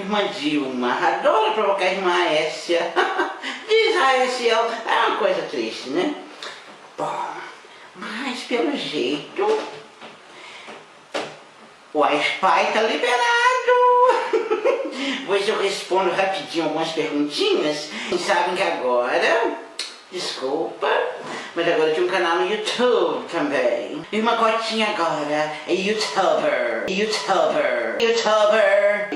Irmã Dilma, adoro provocar a irmã Aécia. Diz a Aécia, é uma coisa triste, né? Bom, mas pelo jeito, o Wi-Fi tá liberado. Pois eu respondo rapidinho algumas perguntinhas. Vocês sabem que agora, desculpa, mas agora eu tenho um canal no YouTube também. E uma gotinha agora é YouTuber.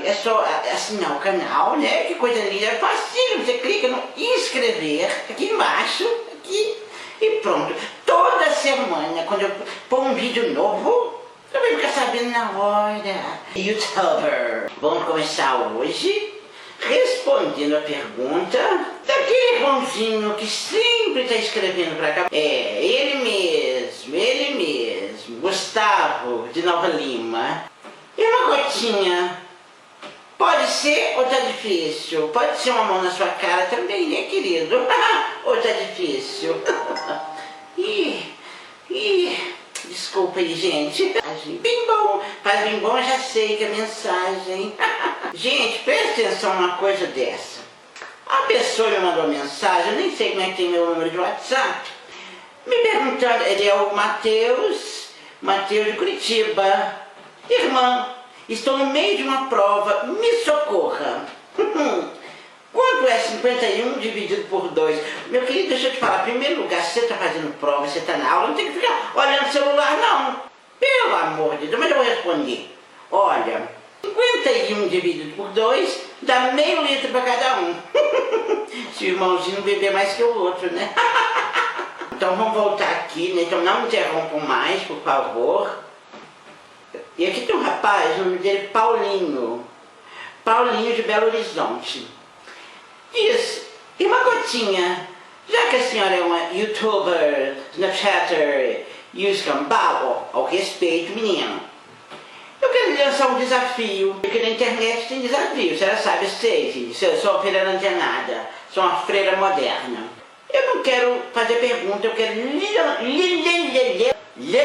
É só assinar o canal, né? Que coisa linda, é fácil. Você clica no inscrever aqui embaixo, aqui, e pronto. Toda semana, quando eu pôr um vídeo novo, eu vou ficar sabendo na hora. YouTuber. Vamos começar hoje respondendo a pergunta daquele irmãozinho que sempre está escrevendo pra cá. É, ele mesmo, Gustavo de Nova Lima. E uma gotinha? Pode ser ou tá difícil? Pode ser uma mão na sua cara também, né, querido? Ou tá difícil? Desculpa aí, gente. Bem bom, faz bem bom, já sei que é mensagem. Gente, presta atenção numa coisa dessa. A pessoa me mandou mensagem, eu nem sei como é que tem meu número de WhatsApp, me perguntando, ele é o Matheus de Curitiba. Irmã, estou no meio de uma prova, me socorra. Quanto é 51 dividido por 2? Meu querido, deixa eu te falar, em primeiro lugar, se você está fazendo prova, você está na aula, não tem que ficar olhando o celular, não. Pelo amor de Deus, mas eu vou responder. Olha, 51 dividido por 2 dá meio litro para cada um. Se o irmãozinho beber mais que o outro, né? Então vamos voltar aqui, né? Então não me interrompam mais, por favor. E aqui tem um rapaz, o nome dele é Paulinho de Belo Horizonte. Diz, e uma gotinha, já que a senhora é uma YouTuber, Snapchatter e o escambau, ao respeito, menino, eu quero lhe lançar um desafio, porque na internet tem desafio, a senhora sabe, eu sei, filho, eu sou uma freira antenada, sou uma freira moderna. Eu não quero fazer pergunta, eu quero lhe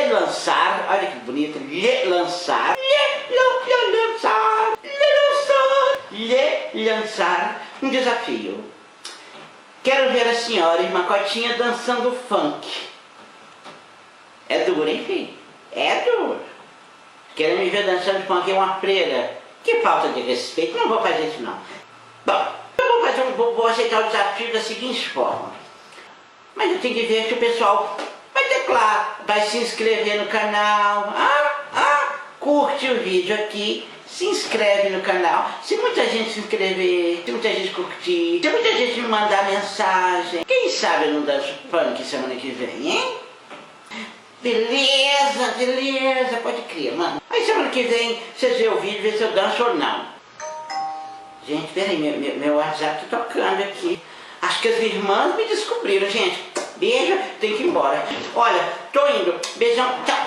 lançar, olha que bonito, lhe lançar um desafio. Quero ver a senhora, irmã Cotinha, dançando funk. É duro, hein, filho? É duro. Quero me ver dançando funk é uma freira. Que falta de respeito, não vou fazer isso não. Bom, eu vou aceitar o desafio da seguinte forma. Mas eu tenho que ver que o pessoal vai declarar, vai se inscrever no canal, curte o vídeo aqui, se inscreve no canal. Se muita gente se inscrever, se muita gente curtir, se muita gente me mandar mensagem, quem sabe eu não danço funk semana que vem, hein? Beleza, pode crer, mano. Aí semana que vem vocês veem o vídeo, ver se eu danço ou não. Gente, peraí, meu WhatsApp tá tocando aqui. Acho que as irmãs me descobriram, gente. Beijo, tenho que ir embora. Olha, tô indo. Beijão. Tchau.